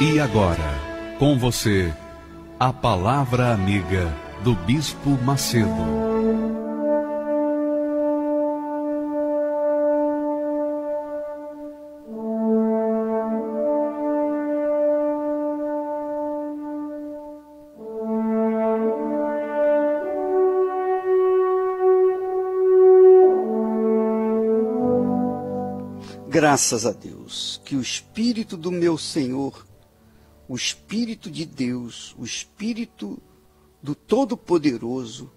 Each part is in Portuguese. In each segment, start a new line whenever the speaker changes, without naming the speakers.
E agora, com você, a Palavra Amiga do Bispo Macedo.
Graças a Deus, que o Espírito do meu Senhor, o Espírito de Deus, o Espírito do Todo-Poderoso,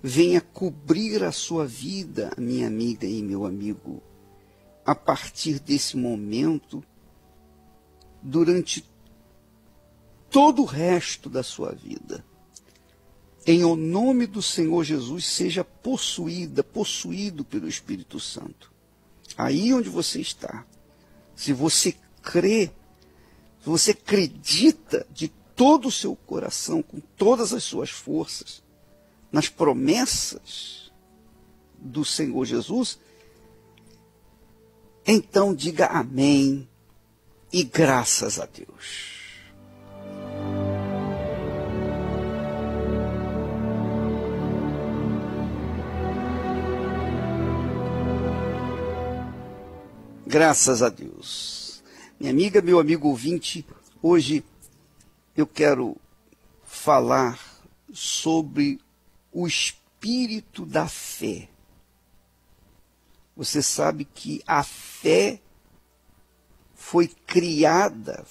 venha cobrir a sua vida, minha amiga e meu amigo, a partir desse momento, durante todo o resto da sua vida. Em o nome do Senhor Jesus, seja possuído pelo Espírito Santo. Aí onde você está, se você crê, se você acredita de todo o seu coração, com todas as suas forças, nas promessas do Senhor Jesus, então diga amém e graças a Deus. Graças a Deus. Minha amiga, meu amigo ouvinte, hoje eu quero falar sobre o espírito da fé. Você sabe que a fé foi criada,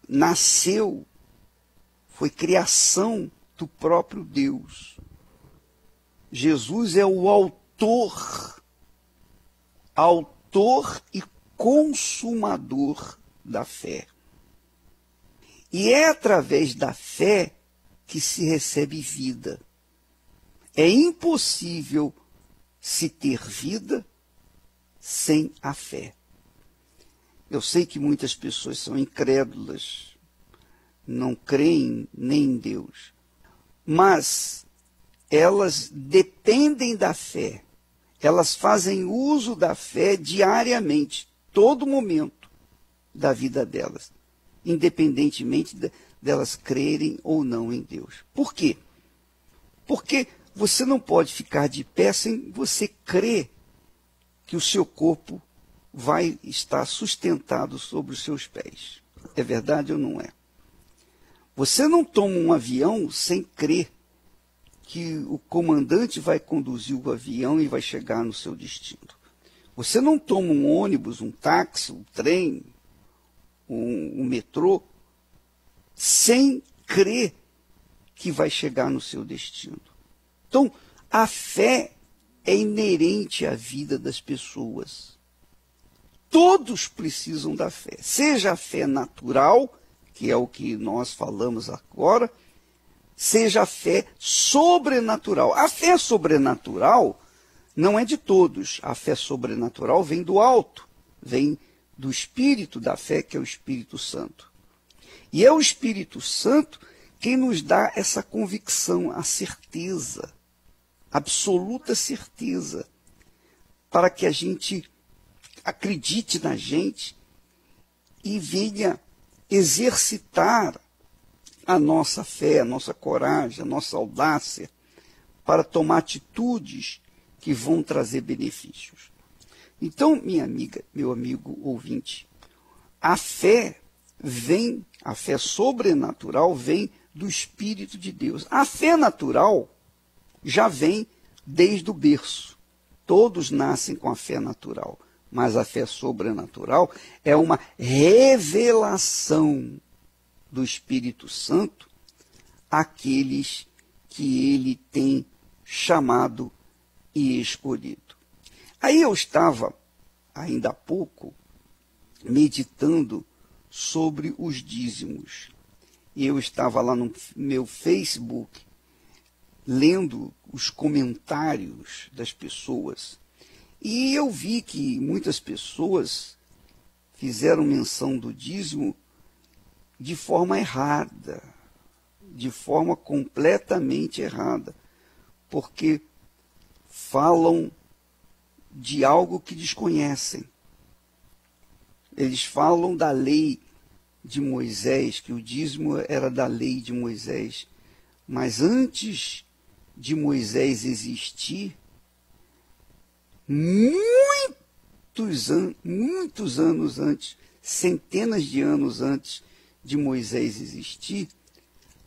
nasceu, foi criação do próprio Deus. Jesus é o autor e consumador da fé. E é através da fé que se recebe vida. É impossível se ter vida sem a fé. Eu sei que muitas pessoas são incrédulas, não creem nem em Deus, mas elas dependem da fé. Elas fazem uso da fé diariamente, todo momento da vida delas, independentemente delas crerem ou não em Deus. Por quê? Porque você não pode ficar de pé sem você crer que o seu corpo vai estar sustentado sobre os seus pés. É verdade ou não é? Você não toma um avião sem crer que o comandante vai conduzir o avião e vai chegar no seu destino. Você não toma um ônibus, um táxi, um trem, um metrô, sem crer que vai chegar no seu destino. Então, a fé é inerente à vida das pessoas. Todos precisam da fé. Seja a fé natural, que é o que nós falamos agora, seja a fé sobrenatural. A fé sobrenatural não é de todos. A fé sobrenatural vem do alto, vem do Espírito da fé, que é o Espírito Santo. E é o Espírito Santo quem nos dá essa convicção, a certeza, absoluta certeza, para que a gente acredite na gente e venha exercitar a nossa fé, a nossa coragem, a nossa audácia, para tomar atitudes que vão trazer benefícios. Então, minha amiga, meu amigo ouvinte, a fé sobrenatural vem do Espírito de Deus. A fé natural já vem desde o berço. Todos nascem com a fé natural, mas a fé sobrenatural é uma revelação do Espírito Santo àqueles que ele tem chamado e escolhido. Aí eu estava, ainda há pouco, meditando sobre os dízimos. E eu estava lá no meu Facebook, lendo os comentários das pessoas, e eu vi que muitas pessoas fizeram menção do dízimo de forma errada, de forma completamente errada, porque falam de algo que desconhecem. eles falam da lei de Moisés, que o dízimo era da lei de Moisés. Mas antes de Moisés existir, muitos anos antes, centenas de anos antes de Moisés existir,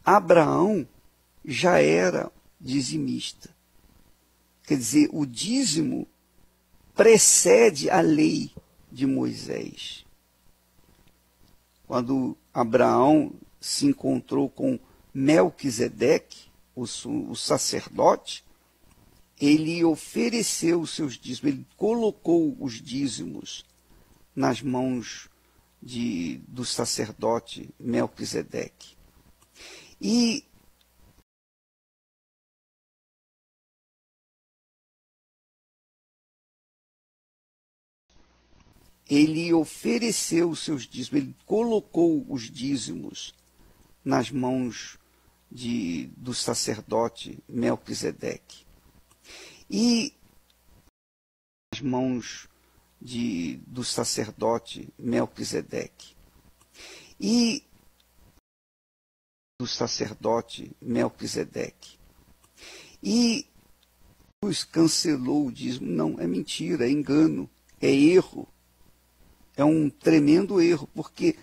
Abraão já era dizimista. Quer dizer, o dízimo precede a lei de Moisés. Quando Abraão se encontrou com Melquisedeque, o sacerdote, ele ofereceu os seus dízimos, ele colocou os dízimos nas mãos do sacerdote Melquisedeque. E ele ofereceu os seus dízimos, ele colocou os dízimos nas mãos do sacerdote Melquisedeque. E nas mãos do sacerdote Melquisedeque. E do sacerdote Melquisedeque. E Jesus cancelou o dízimo. Não, é mentira, é engano, é erro. É um tremendo erro, porque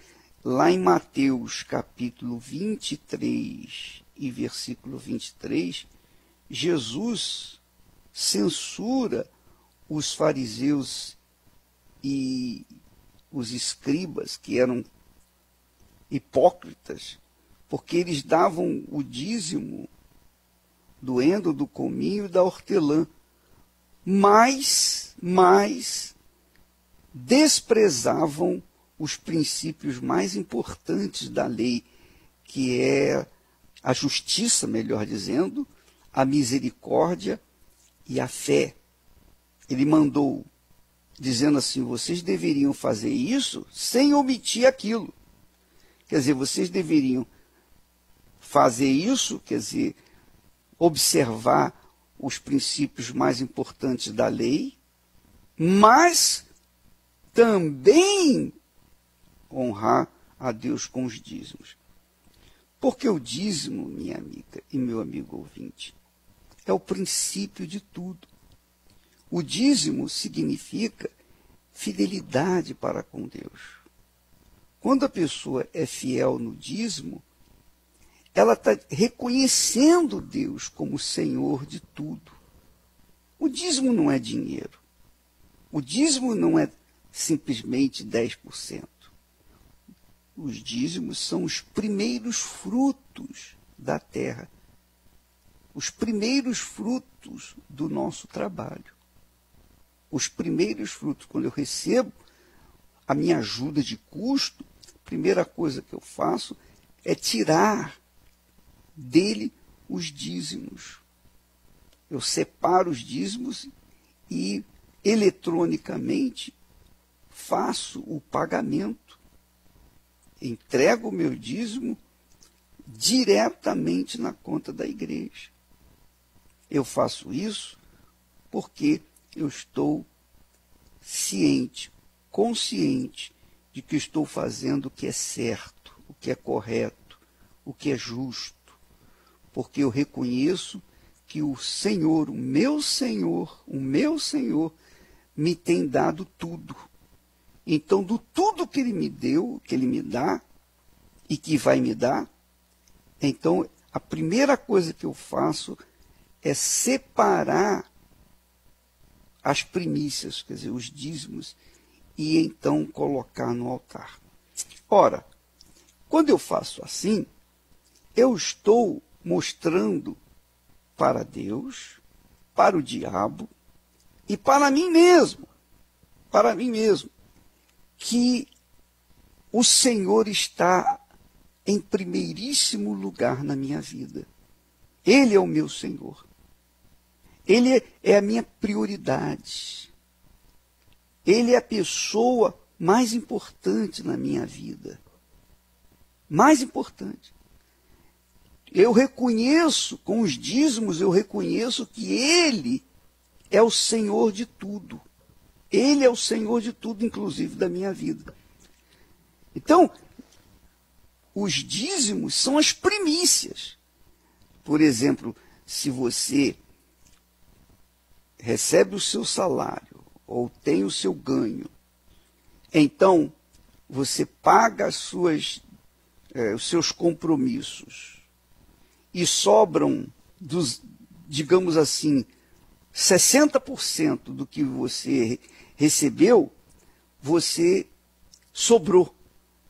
lá em Mateus capítulo 23 e versículo 23, Jesus censura os fariseus e os escribas, que eram hipócritas, porque eles davam o dízimo do endo, do cominho e da hortelã, mas desprezavam os princípios mais importantes da lei, que é a justiça, melhor dizendo, a misericórdia e a fé. Ele mandou, dizendo assim, vocês deveriam fazer isso sem omitir aquilo. Quer dizer, vocês deveriam fazer isso, quer dizer, observar os princípios mais importantes da lei, mas também honrar a Deus com os dízimos. Porque o dízimo, minha amiga e meu amigo ouvinte, é o princípio de tudo. O dízimo significa fidelidade para com Deus. Quando a pessoa é fiel no dízimo, ela está reconhecendo Deus como Senhor de tudo. O dízimo não é dinheiro. O dízimo não é simplesmente 10%. Os dízimos são os primeiros frutos da terra, os primeiros frutos do nosso trabalho. Os primeiros frutos, quando eu recebo a minha ajuda de custo, a primeira coisa que eu faço é tirar dele os dízimos. Eu separo os dízimos e eletronicamente faço o pagamento. Entrego o meu dízimo diretamente na conta da igreja. Eu faço isso porque eu estou ciente, consciente de que estou fazendo o que é certo, o que é correto, o que é justo. Porque eu reconheço que o Senhor, o meu Senhor, me tem dado tudo. Então, do tudo que Ele me deu, que Ele me dá e que vai me dar, então, a primeira coisa que eu faço é separar as primícias, quer dizer, os dízimos, e então colocar no altar. Ora, quando eu faço assim, eu estou mostrando para Deus, para o diabo e para mim mesmo, que o Senhor está em primeiríssimo lugar na minha vida. Ele é o meu Senhor. Ele é a minha prioridade. Ele é a pessoa mais importante na minha vida. Mais importante. Eu reconheço, com os dízimos, eu reconheço que Ele é o Senhor de tudo. Ele é o Senhor de tudo, inclusive da minha vida. Então, os dízimos são as primícias. Por exemplo, se você recebe o seu salário ou tem o seu ganho, então você paga os seus compromissos e sobram, digamos assim, 60% do que você recebeu, você sobrou.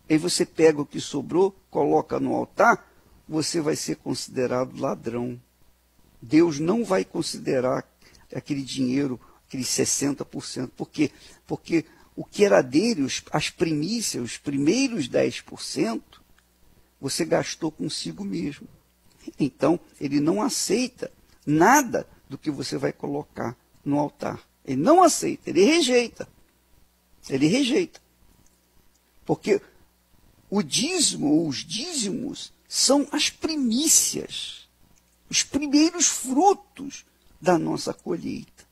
Aí você pega o que sobrou, coloca no altar, você vai ser considerado ladrão. Deus não vai considerar aquele dinheiro, aqueles 60%. Por quê? Porque o que era dele, as primícias, os primeiros 10%, você gastou consigo mesmo. Então, ele não aceita nada do que você vai colocar no altar. Ele não aceita, ele rejeita. Ele rejeita. Porque o dízimo ou os dízimos são as primícias, os primeiros frutos da nossa colheita.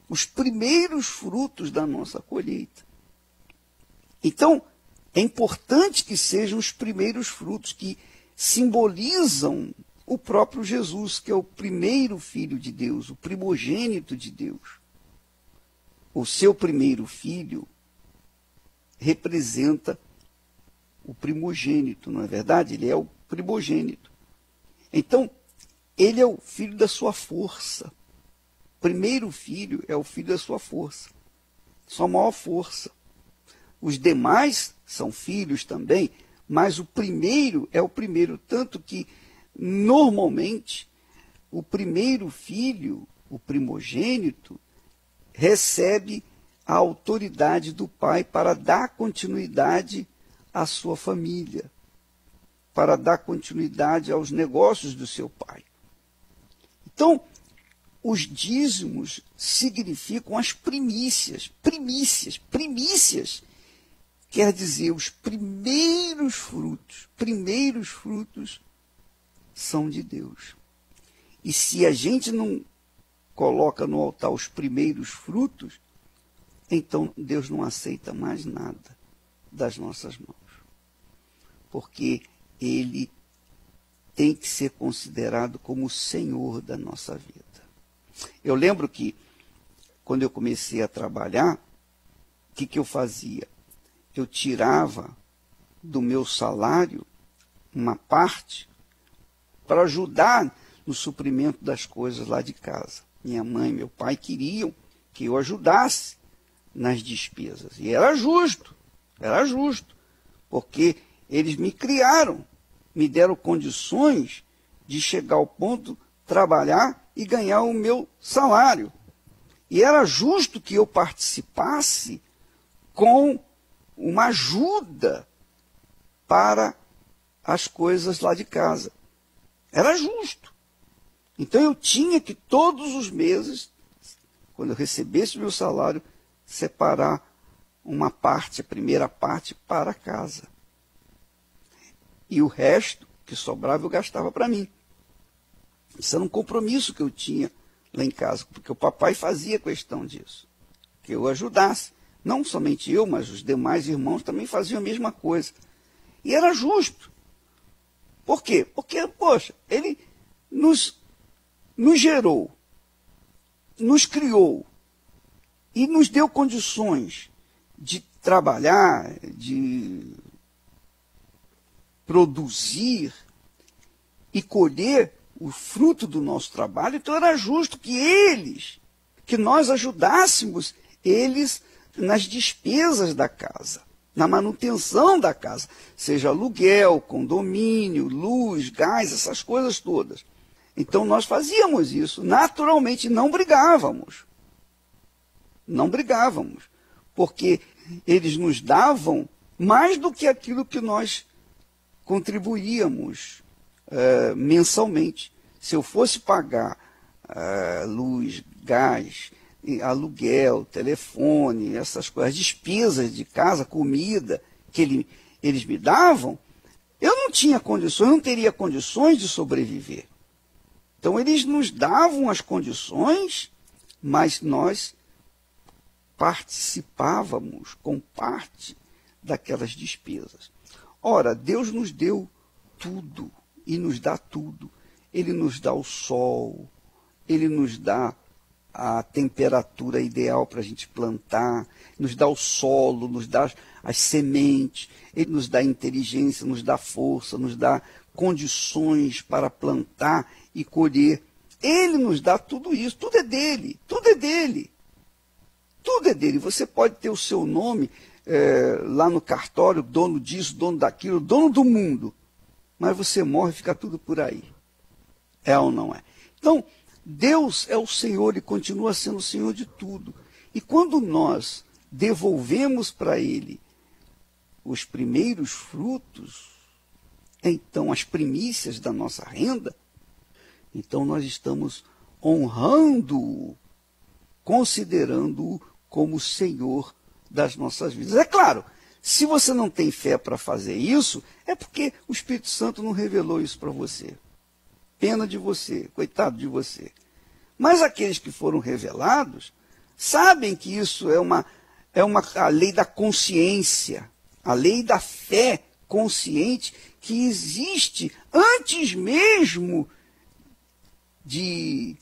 Os primeiros frutos da nossa colheita. Então, é importante que sejam os primeiros frutos que simbolizam o próprio Jesus, que é o primeiro filho de Deus, o primogênito de Deus. O seu primeiro filho representa o primogênito, não é verdade? Ele é o primogênito. Então, ele é o filho da sua força. O primeiro filho é o filho da sua força, sua maior força. Os demais são filhos também, mas o primeiro é o primeiro, tanto que, normalmente, o primeiro filho, o primogênito, recebe a autoridade do pai para dar continuidade à sua família, para dar continuidade aos negócios do seu pai. Então, os dízimos significam as primícias. Primícias quer dizer os primeiros frutos são de Deus. E se a gente não coloca no altar os primeiros frutos, então Deus não aceita mais nada das nossas mãos. Porque ele tem que ser considerado como o Senhor da nossa vida. Eu lembro que, quando eu comecei a trabalhar, o que eu fazia? Eu tirava do meu salário uma parte para ajudar no suprimento das coisas lá de casa. Minha mãe e meu pai queriam que eu ajudasse nas despesas. E era justo, porque eles me criaram, me deram condições de chegar ao ponto, trabalhar e ganhar o meu salário. E era justo que eu participasse com uma ajuda para as coisas lá de casa. Era justo. Então eu tinha que todos os meses, quando eu recebesse o meu salário, separar uma parte, a primeira parte, para casa. E o resto que sobrava eu gastava para mim. Isso era um compromisso que eu tinha lá em casa, porque o papai fazia questão disso, que eu ajudasse. Não somente eu, mas os demais irmãos também faziam a mesma coisa. E era justo. Por quê? Porque, poxa, ele nos gerou, nos criou e nos deu condições de trabalhar, de produzir e colher o fruto do nosso trabalho. Então era justo que nós ajudássemos eles nas despesas da casa, na manutenção da casa, seja aluguel, condomínio, luz, gás, essas coisas todas. Então nós fazíamos isso naturalmente, não brigávamos, porque eles nos davam mais do que aquilo que nós contribuíamos mensalmente. Se eu fosse pagar luz, gás, aluguel, telefone, essas coisas, despesas de casa, comida que eles me davam, eu não tinha condições, eu não teria condições de sobreviver. Então eles nos davam as condições, mas nós participávamos com parte daquelas despesas. Ora, Deus nos deu tudo e nos dá tudo. Ele nos dá o sol, Ele nos dá a temperatura ideal para a gente plantar, nos dá o solo, nos dá as sementes, Ele nos dá inteligência, nos dá força, nos dá condições para plantar e colher. Ele nos dá tudo isso, tudo é dele, tudo é dele. Tudo é dele. Você pode ter o seu nome lá no cartório, dono disso, dono daquilo, dono do mundo. Mas você morre e fica tudo por aí. É ou não é? Então, Deus é o Senhor e continua sendo o Senhor de tudo. E quando nós devolvemos para Ele os primeiros frutos, então as primícias da nossa renda, então nós estamos honrando-o, considerando-o como Senhor das nossas vidas. É claro, se você não tem fé para fazer isso, é porque o Espírito Santo não revelou isso para você. Pena de você, coitado de você. Mas aqueles que foram revelados sabem que isso é a lei da consciência, a lei da fé consciente que existe antes mesmo de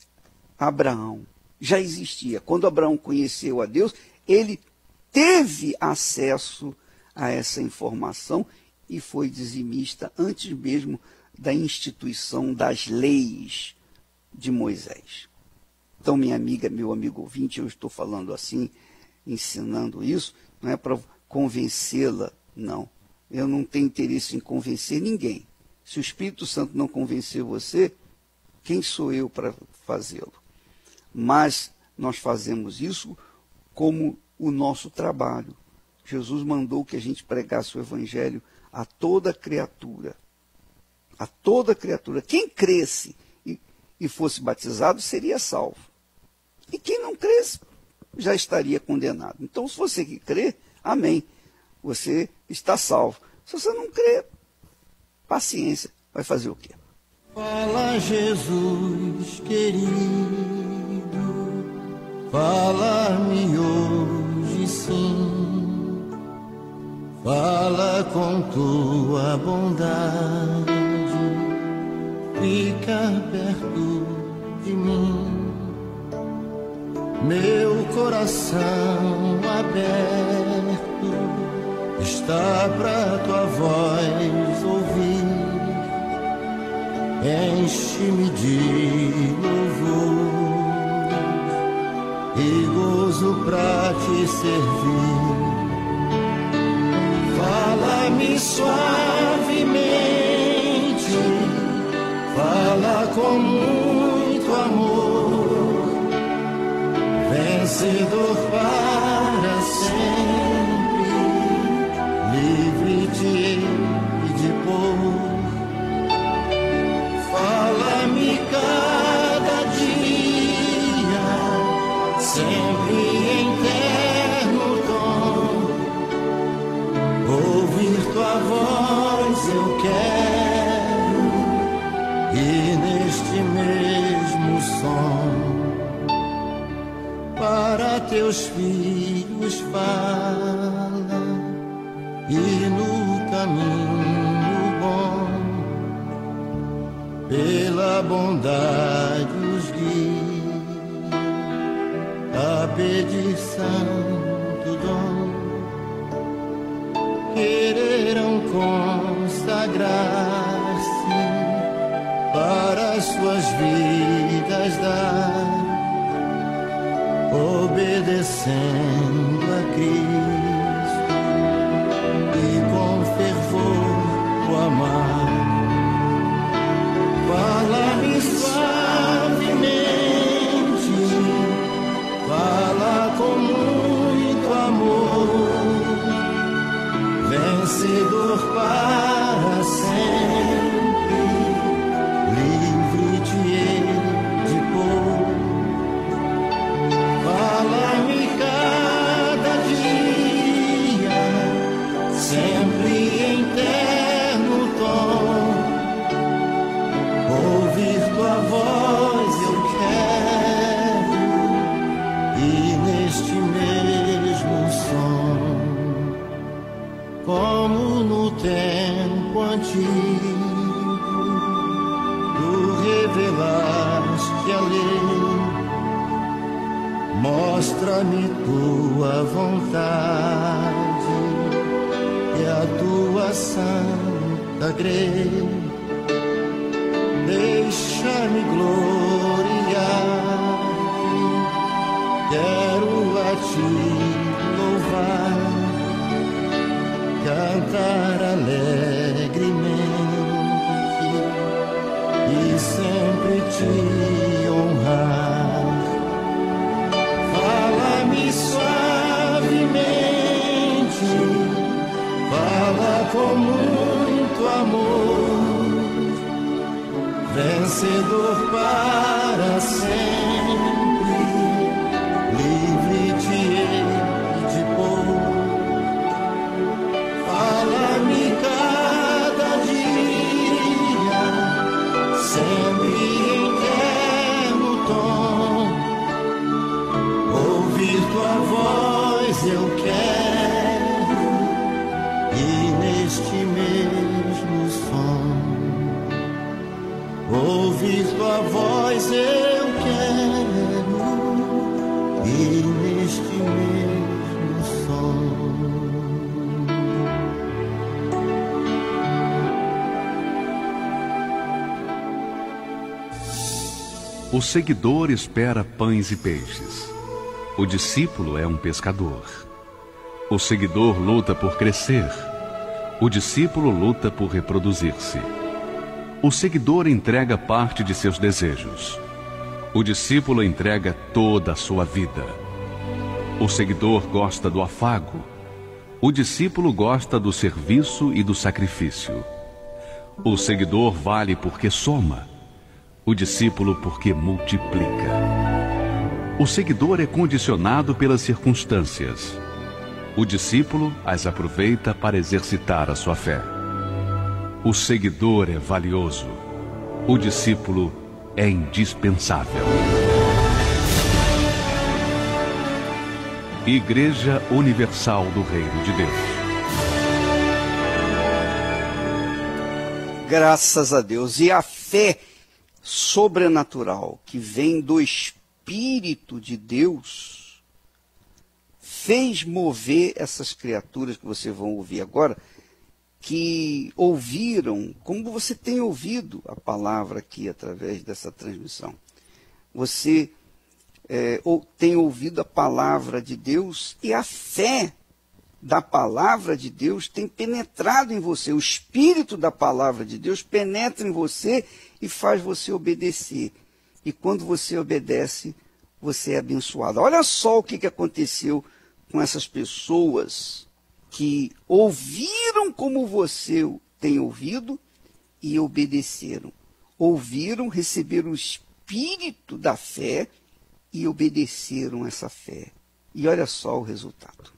Abraão. Já existia. Quando Abraão conheceu a Deus, ele teve acesso a essa informação e foi dizimista antes mesmo da instituição das leis de Moisés. Então, minha amiga, meu amigo ouvinte, eu estou falando assim, ensinando isso, não é para convencê-la, não. Eu não tenho interesse em convencer ninguém. Se o Espírito Santo não convencer você, quem sou eu para fazê-lo? Mas nós fazemos isso como o nosso trabalho. Jesus mandou que a gente pregasse o Evangelho a toda criatura. A toda criatura. Quem cresce e fosse batizado seria salvo. E quem não cresce já estaria condenado. Então, se você que crê, amém. Você está salvo. Se você não crê, paciência. Vai fazer o quê?
Fala, Jesus querido, fala-me hoje sim, fala com tua bondade, fica perto de mim, meu coração aberto está pra tua voz ouvir. Enche-me de louvor e gozo pra te servir. Fala-me suavemente, fala com muito amor, vencedor para sempre, livre de pôr. Fala-me cada dia, sempre em terno tom. Ouvir tua voz eu quero, e neste mesmo som, para teus filhos fala, e no caminho bom pela bondade os guia a pedir santo dom. Quererão consagrar-se para as suas vidas dar, obedecendo a Cristo e com fervor o amar. Fala-me suavemente, fala com muito amor, vencedor para sempre, livre de pôr. Fala-me cada dia, sempre em terno tom. Ouvir tua voz eu quero, e neste mesmo som, no tempo antigo, tu revelaste a lei. Mostra-me tua vontade e a tua santa grei. Deixa-me gloriar, quero a ti louvar, cantar alegremente e sempre te honrar. Fala-me suavemente, fala com muito amor, vencedor para sempre, livre de erro e de dor. Fala-me cada dia, sempre em terno tom. Ouvir tua voz eu quero, e neste mesmo som. Ouvir tua voz eu quero, e neste mesmo som.
O seguidor espera pães e peixes. O discípulo é um pescador. O seguidor luta por crescer. O discípulo luta por reproduzir-se. O seguidor entrega parte de seus desejos. O discípulo entrega toda a sua vida. O seguidor gosta do afago. O discípulo gosta do serviço e do sacrifício. O seguidor vale porque soma. O discípulo porque multiplica. O seguidor é condicionado pelas circunstâncias. O discípulo as aproveita para exercitar a sua fé. O seguidor é valioso. O discípulo é indispensável. Igreja Universal do Reino de Deus.
Graças a Deus. E a fé sobrenatural que vem do Espírito de Deus fez mover essas criaturas que vocês vão ouvir agora, que ouviram, como você tem ouvido a palavra aqui através dessa transmissão. Você tem ouvido a palavra de Deus e a fé da palavra de Deus tem penetrado em você. O Espírito da palavra de Deus penetra em você e faz você obedecer. E quando você obedece, você é abençoado. Olha só o que aconteceu com essas pessoas que ouviram como você tem ouvido e obedeceram. Ouviram, receberam o Espírito da fé e obedeceram essa fé. E olha só o resultado.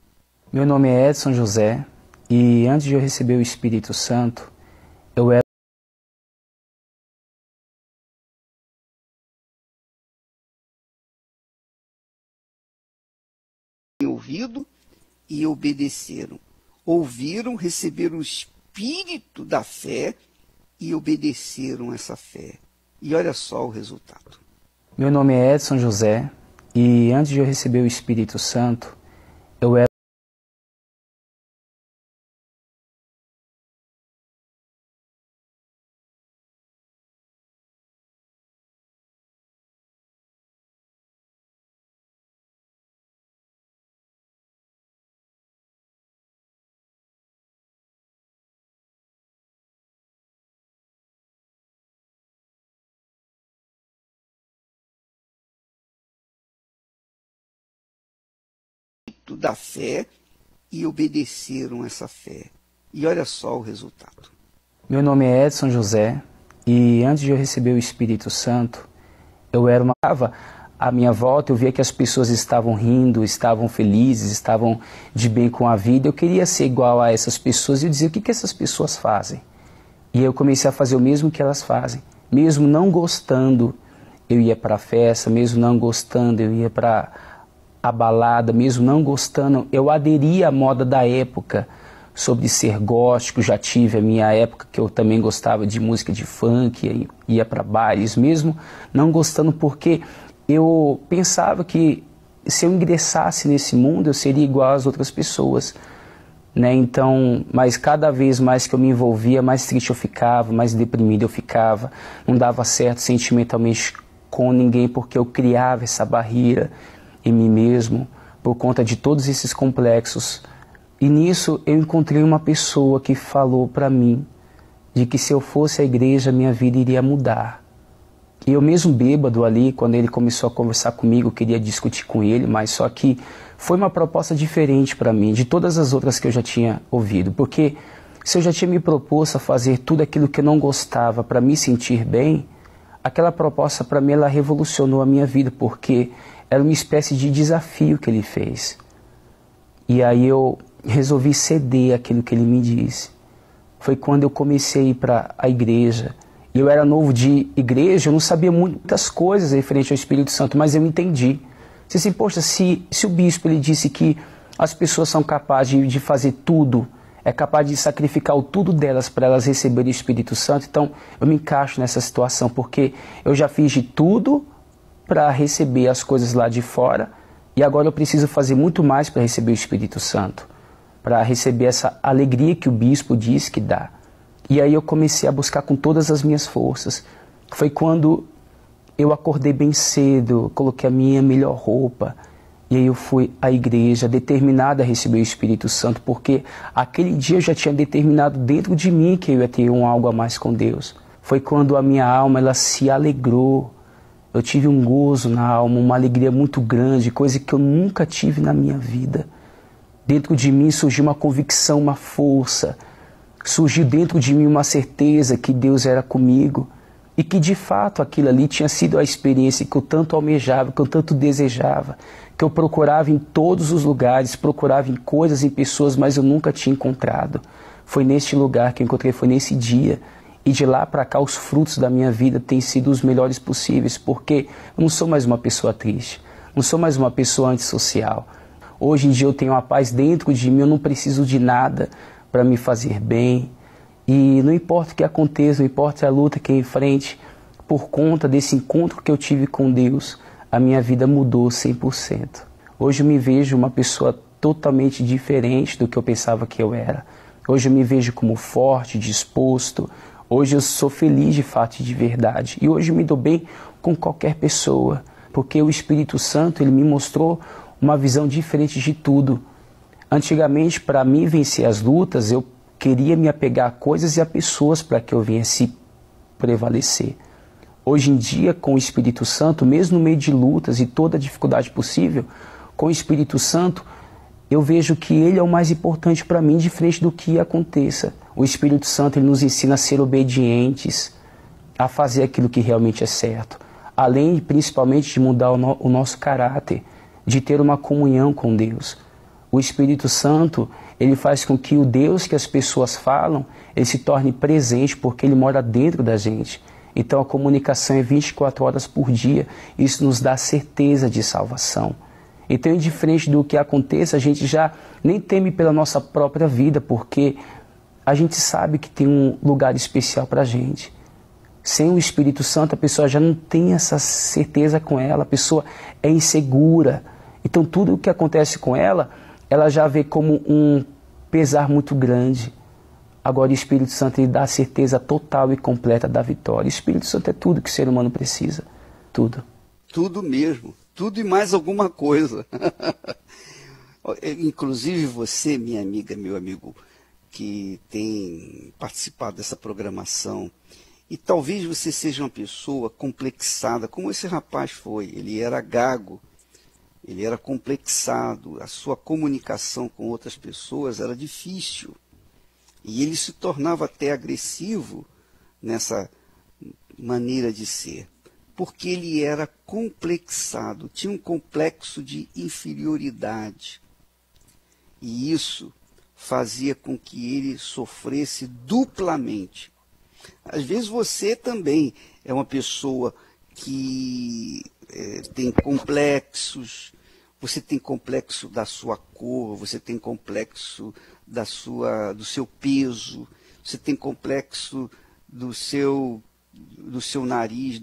Meu nome é Edson José e antes de eu receber o Espírito Santo, eu era
ouvido e obedeceram. Ouviram, receberam o Espírito da fé e obedeceram essa fé. E olha só o resultado.
Meu nome é Edson José e antes de eu receber o Espírito Santo, eu era
da fé e obedeceram essa fé. E olha só o resultado.
Meu nome é Edson José e antes de eu receber o Espírito Santo, eu era uma... À minha volta eu via que as pessoas estavam rindo, estavam felizes, estavam de bem com a vida. Eu queria ser igual a essas pessoas e eu dizia, o que essas pessoas fazem? E eu comecei a fazer o mesmo que elas fazem. Mesmo não gostando, eu ia para a festa, mesmo não gostando, eu ia para a balada, mesmo não gostando, eu aderia à moda da época. sobre ser gótico, já tive a minha época que eu também gostava de música de funk, ia para bailes, mesmo não gostando, porque eu pensava que se eu ingressasse nesse mundo eu seria igual às outras pessoas, né? Então, mas cada vez mais que eu me envolvia, mais triste eu ficava, mais deprimido eu ficava, não dava certo sentimentalmente com ninguém, porque eu criava essa barreira em mim mesmo, por conta de todos esses complexos. E nisso eu encontrei uma pessoa que falou para mim de que se eu fosse à igreja, minha vida iria mudar. E eu mesmo bêbado ali, quando ele começou a conversar comigo, eu queria discutir com ele, mas só que foi uma proposta diferente para mim, de todas as outras que eu já tinha ouvido. Porque se eu já tinha me proposto a fazer tudo aquilo que eu não gostava para me sentir bem, aquela proposta para mim ela revolucionou a minha vida, porque era uma espécie de desafio que ele fez. E aí eu resolvi ceder aquilo que ele me disse. Foi quando eu comecei a ir para a igreja. Eu era novo de igreja, eu não sabia muitas coisas referente ao Espírito Santo, mas eu entendi. Disse assim, poxa, se o bispo ele disse que as pessoas são capazes de fazer tudo, é capaz de sacrificar o tudo delas para elas receberem o Espírito Santo, então eu me encaixo nessa situação, porque eu já fiz de tudo para receber as coisas lá de fora, e agora eu preciso fazer muito mais para receber o Espírito Santo, para receber essa alegria que o bispo diz que dá. E aí eu comecei a buscar com todas as minhas forças. Foi quando eu acordei bem cedo, coloquei a minha melhor roupa, e aí eu fui à igreja determinado a receber o Espírito Santo, porque aquele dia eu já tinha determinado dentro de mim que eu ia ter algo a mais com Deus. Foi quando a minha alma ela se alegrou. Eu tive um gozo na alma, uma alegria muito grande, coisa que eu nunca tive na minha vida. Dentro de mim surgiu uma convicção, uma força. Surgiu dentro de mim uma certeza que Deus era comigo e que de fato aquilo ali tinha sido a experiência que eu tanto almejava, que eu tanto desejava, que eu procurava em todos os lugares, procurava em coisas, em pessoas, mas eu nunca tinha encontrado. Foi neste lugar que eu encontrei, foi nesse dia. E de lá para cá os frutos da minha vida têm sido os melhores possíveis, porque eu não sou mais uma pessoa triste, não sou mais uma pessoa antissocial. Hoje em dia eu tenho a paz dentro de mim, eu não preciso de nada para me fazer bem. E não importa o que aconteça, não importa a luta que é em frente, por conta desse encontro que eu tive com Deus, a minha vida mudou 100%. Hoje eu me vejo uma pessoa totalmente diferente do que eu pensava que eu era. Hoje eu me vejo como forte, disposto. Hoje eu sou feliz de fato e de verdade. E hoje eu me dou bem com qualquer pessoa, porque o Espírito Santo ele me mostrou uma visão diferente de tudo. Antigamente, para mim vencer as lutas, eu queria me apegar a coisas e a pessoas para que eu viesse prevalecer. Hoje em dia, com o Espírito Santo, mesmo no meio de lutas e toda a dificuldade possível, com o Espírito Santo, eu vejo que ele é o mais importante para mim, diferente do que aconteça. O Espírito Santo ele nos ensina a ser obedientes, a fazer aquilo que realmente é certo, além principalmente de mudar o nosso caráter, de ter uma comunhão com Deus. O Espírito Santo ele faz com que o Deus que as pessoas falam, ele se torne presente, porque ele mora dentro da gente. Então a comunicação é 24 horas por dia, isso nos dá certeza de salvação. Então, indiferente do que aconteça, a gente já nem teme pela nossa própria vida, porque a gente sabe que tem um lugar especial para a gente. Sem o Espírito Santo, a pessoa já não tem essa certeza com ela, a pessoa é insegura. Então, tudo o que acontece com ela, ela já vê como um pesar muito grande. Agora, o Espírito Santo ele dá a certeza total e completa da vitória. O Espírito Santo é tudo que o ser humano precisa. Tudo.
Tudo mesmo. Tudo e mais alguma coisa. Inclusive você, minha amiga, meu amigo, que tem participado dessa programação, e talvez você seja uma pessoa complexada, como esse rapaz foi. Ele era gago, ele era complexado, a sua comunicação com outras pessoas era difícil. E ele se tornava até agressivo nessa maneira de ser, porque ele era complexado, tinha um complexo de inferioridade. E isso fazia com que ele sofresse duplamente. Às vezes você também é uma pessoa que tem complexos, você tem complexo da sua cor, você tem complexo do seu peso, você tem complexo do seu nariz,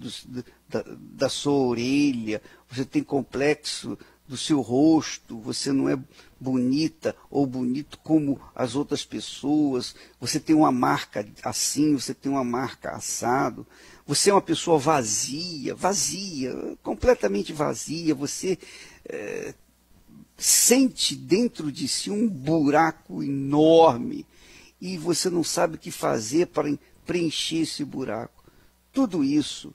da sua orelha, você tem complexo do seu rosto, você não é bonita ou bonito como as outras pessoas, você tem uma marca assim, você tem uma marca assado, você é uma pessoa vazia, completamente vazia, você sente dentro de si um buraco enorme e você não sabe o que fazer para preencher esse buraco. Tudo isso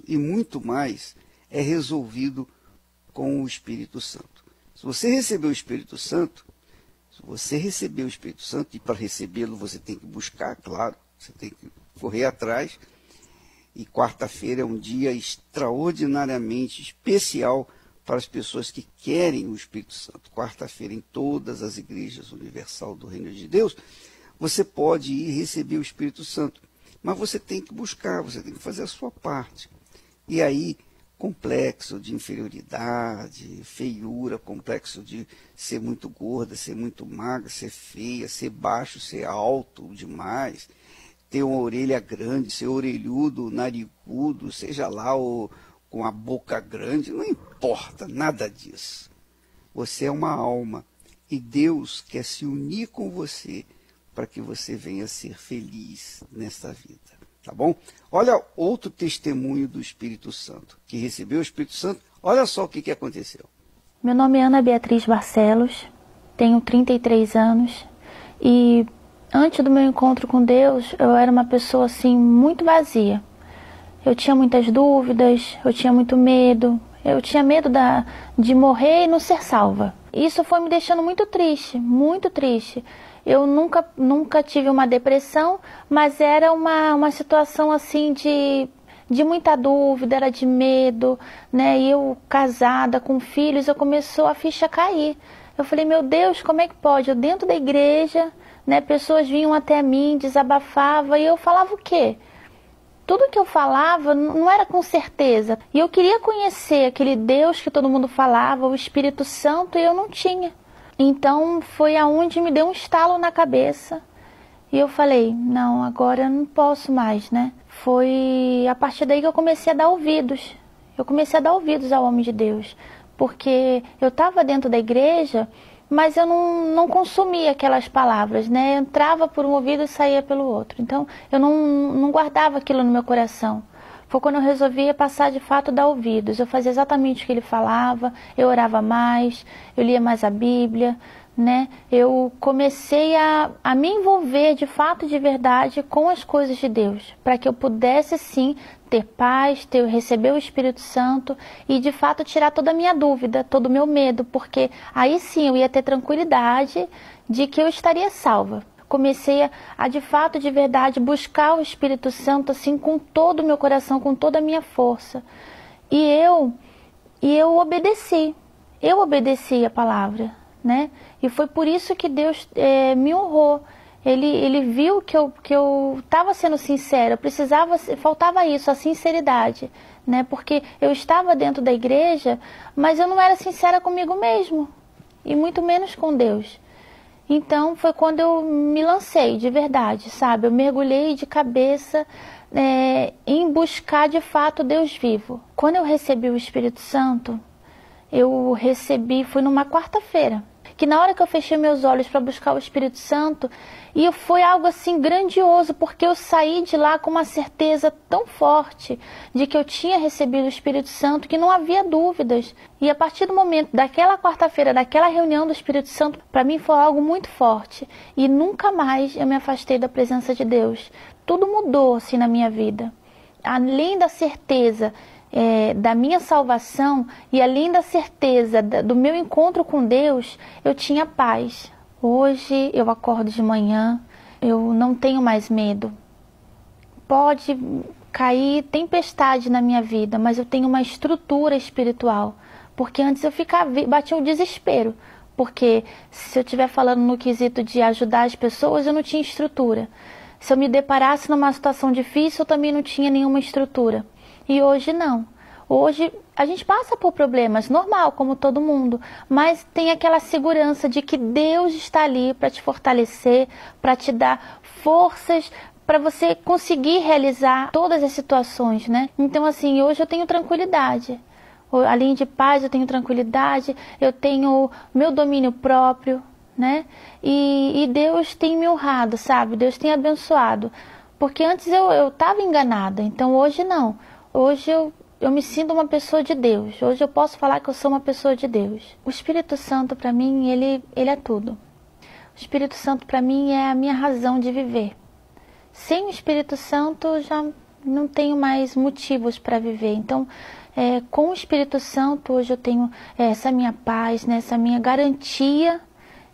e muito mais é resolvido com o Espírito Santo. Se você recebeu o Espírito Santo, e para recebê-lo você tem que buscar, claro, você tem que correr atrás, e quarta-feira é um dia extraordinariamente especial para as pessoas que querem o Espírito Santo. Quarta-feira, em todas as igrejas universal do Reino de Deus, você pode ir receber o Espírito Santo, mas você tem que buscar, você tem que fazer a sua parte. E aí, complexo de inferioridade, feiura, complexo de ser muito gorda, ser muito magra, ser feia, ser baixo, ser alto demais, ter uma orelha grande, ser orelhudo, narigudo, seja lá, ou com a boca grande, não importa nada disso. Você é uma alma e Deus quer se unir com você para que você venha a ser feliz nesta vida. Tá bom? Olha outro testemunho do Espírito Santo, que recebeu o Espírito Santo. Olha só o que aconteceu.
Meu nome é Ana Beatriz Barcelos, tenho 33 anos e antes do meu encontro com Deus, eu era uma pessoa assim muito vazia. Eu tinha muitas dúvidas, eu tinha muito medo, eu tinha medo de morrer e não ser salva. Isso foi me deixando muito triste, muito triste. Eu nunca tive uma depressão, mas era uma situação assim de muita dúvida, era de medo, né? E eu casada, com filhos, começou a ficha cair. Eu falei, meu Deus, como é que pode? Eu dentro da igreja, né? Pessoas vinham até mim, desabafavam, e eu falava o quê? Tudo que eu falava não era com certeza. E eu queria conhecer aquele Deus que todo mundo falava, o Espírito Santo, e eu não tinha. Então foi aonde me deu um estalo na cabeça e eu falei, não, agora eu não posso mais, né? Foi a partir daí que eu comecei a dar ouvidos. Eu comecei a dar ouvidos ao homem de Deus, porque eu estava dentro da igreja, mas eu não consumia aquelas palavras, né? Eu entrava por um ouvido e saía pelo outro. Então eu não guardava aquilo no meu coração. Foi quando eu resolvi passar de fato a dar ouvidos. Eu fazia exatamente o que ele falava, eu orava mais, eu lia mais a Bíblia, né? Eu comecei a me envolver de fato, de verdade, com as coisas de Deus, para que eu pudesse sim ter paz, receber o Espírito Santo e de fato tirar toda a minha dúvida, todo o meu medo, porque aí sim eu ia ter tranquilidade de que eu estaria salva. Comecei a de fato, de verdade, buscar o Espírito Santo assim com todo o meu coração, com toda a minha força. E eu obedeci. Eu obedeci a palavra, né? E foi por isso que Deus me honrou. Ele viu que eu estava sendo sincera, faltava isso, a sinceridade, né? Porque eu estava dentro da igreja, mas eu não era sincera comigo mesmo, e muito menos com Deus. Então foi quando eu me lancei de verdade, sabe? Eu mergulhei de cabeça em buscar de fato Deus vivo. Quando eu recebi o Espírito Santo, foi numa quarta-feira, que na hora que eu fechei meus olhos para buscar o Espírito Santo, e foi algo assim grandioso, porque eu saí de lá com uma certeza tão forte de que eu tinha recebido o Espírito Santo, que não havia dúvidas. E a partir do momento daquela quarta-feira, daquela reunião do Espírito Santo, para mim foi algo muito forte. E nunca mais eu me afastei da presença de Deus. Tudo mudou assim na minha vida. Além da certeza da minha salvação e além da certeza do meu encontro com Deus, eu tinha paz. Hoje eu acordo de manhã, eu não tenho mais medo. Pode cair tempestade na minha vida, mas eu tenho uma estrutura espiritual. Porque antes eu batia um desespero. Porque se eu estiver falando no quesito de ajudar as pessoas, eu não tinha estrutura. Se eu me deparasse numa situação difícil, eu também não tinha nenhuma estrutura. E hoje não. Hoje a gente passa por problemas, normal, como todo mundo, mas tem aquela segurança de que Deus está ali para te fortalecer, para te dar forças, para você conseguir realizar todas as situações, né? Então, assim, hoje eu tenho tranquilidade. Além de paz, eu tenho tranquilidade, eu tenho meu domínio próprio, né? E Deus tem me honrado, sabe? Deus tem abençoado. Porque antes eu estava enganada, então hoje não. Hoje eu me sinto uma pessoa de Deus. Hoje eu posso falar que eu sou uma pessoa de Deus. O Espírito Santo, para mim, ele é tudo. O Espírito Santo, para mim, é a minha razão de viver. Sem o Espírito Santo, eu já não tenho mais motivos para viver. Então, com o Espírito Santo, hoje eu tenho essa minha paz, né, essa minha garantia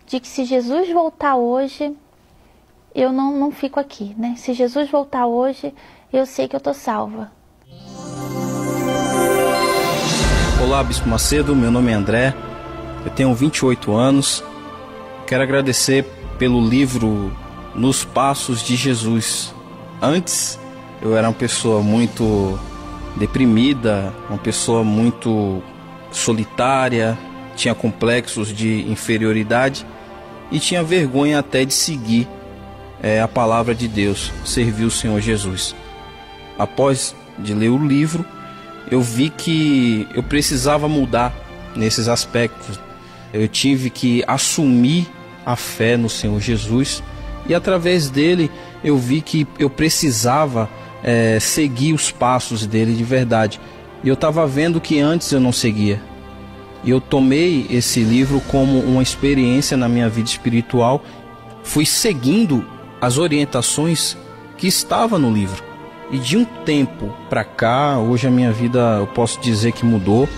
de que se Jesus voltar hoje, eu não fico aqui, né? Se Jesus voltar hoje, eu sei que eu estou salva.
Olá, Bispo Macedo, meu nome é André, eu tenho 28 anos, quero agradecer pelo livro Nos Passos de Jesus. Antes, eu era uma pessoa muito deprimida, uma pessoa muito solitária, tinha complexos de inferioridade e tinha vergonha até de seguir a palavra de Deus, servir o Senhor Jesus. Após de ler o livro, eu vi que eu precisava mudar nesses aspectos. Eu tive que assumir a fé no Senhor Jesus e através dele eu vi que eu precisava seguir os passos dele de verdade. E eu estava vendo que antes eu não seguia. E eu tomei esse livro como uma experiência na minha vida espiritual. Fui seguindo as orientações que estavam no livro. E de um tempo para cá, hoje a minha vida, eu posso dizer que mudou.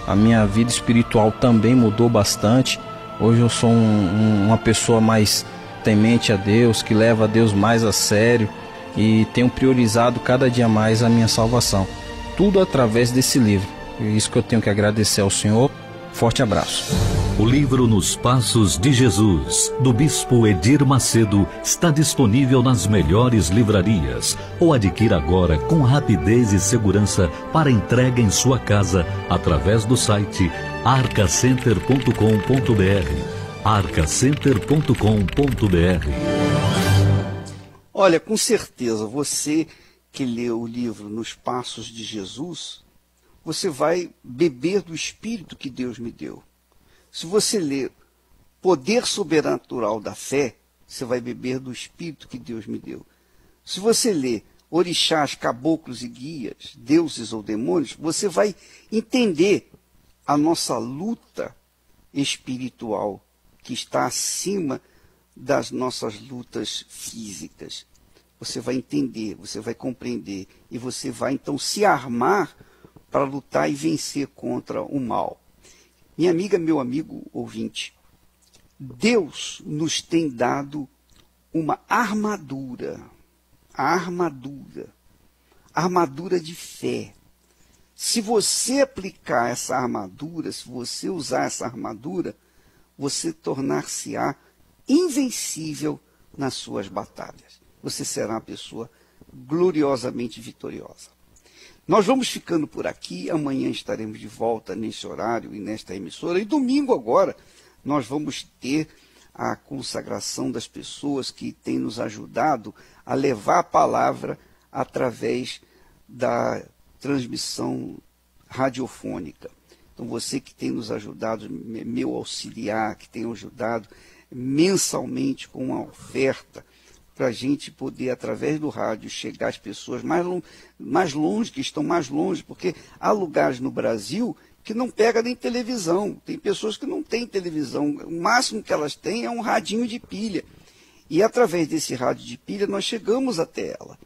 A minha vida espiritual também mudou bastante. Hoje eu sou uma pessoa mais temente a Deus, que leva a Deus mais a sério e tenho priorizado cada dia mais a minha salvação. Tudo através desse livro. É isso que eu tenho que agradecer ao Senhor. Forte abraço.
O livro Nos Passos de Jesus, do Bispo Edir Macedo, está disponível nas melhores livrarias ou adquira agora com rapidez e segurança para entrega em sua casa através do site arcacenter.com.br. arcacenter.com.br.
Olha, com certeza, você que leu o livro Nos Passos de Jesus, você vai beber do Espírito que Deus me deu. Se você ler Poder Sobrenatural da Fé, você vai beber do Espírito que Deus me deu. Se você ler Orixás, Caboclos e Guias, Deuses ou Demônios, você vai entender a nossa luta espiritual que está acima das nossas lutas físicas. Você vai entender, você vai compreender e você vai então se armar para lutar e vencer contra o mal. Minha amiga, meu amigo ouvinte, Deus nos tem dado uma armadura, a armadura de fé. Se você aplicar essa armadura, se você usar essa armadura, você tornar-se-á invencível nas suas batalhas. Você será uma pessoa gloriosamente vitoriosa. Nós vamos ficando por aqui, amanhã estaremos de volta nesse horário e nesta emissora. E domingo agora nós vamos ter a consagração das pessoas que têm nos ajudado a levar a palavra através da transmissão radiofônica. Então você que tem nos ajudado, meu auxiliar, que tem ajudado mensalmente com uma oferta, para a gente poder, através do rádio, chegar às pessoas mais longe, que estão mais longe, porque há lugares no Brasil que não pega nem televisão. Tem pessoas que não têm televisão. O máximo que elas têm é um radinho de pilha. E através desse rádio de pilha nós chegamos até ela.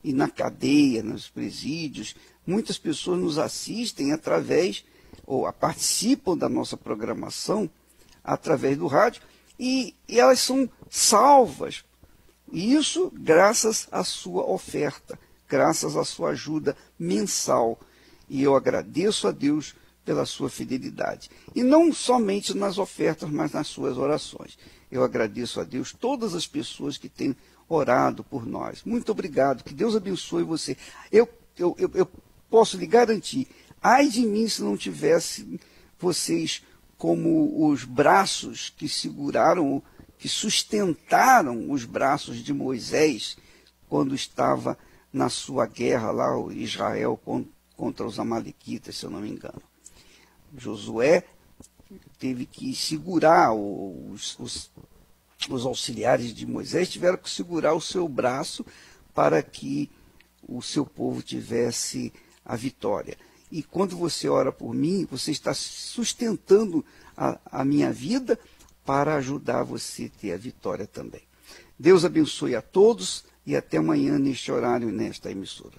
E na cadeia, nos presídios, muitas pessoas nos assistem através, ou participam da nossa programação através do rádio, e elas são salvas. E isso graças à sua oferta, graças à sua ajuda mensal. E eu agradeço a Deus pela sua fidelidade. E não somente nas ofertas, mas nas suas orações. Eu agradeço a Deus todas as pessoas que têm orado por nós. Muito obrigado, que Deus abençoe você. Eu posso lhe garantir, Ai de mim se não tivesse vocês como os braços que seguraram, que sustentaram os braços de Moisés quando estava na sua guerra lá, o Israel contra os amalequitas, se eu não me engano. Josué teve que segurar, os auxiliares de Moisés tiveram que segurar o seu braço para que o seu povo tivesse a vitória. E quando você ora por mim, você está sustentando a minha vida para ajudar você a ter a vitória também. Deus abençoe a todos e até amanhã neste horário, nesta emissora.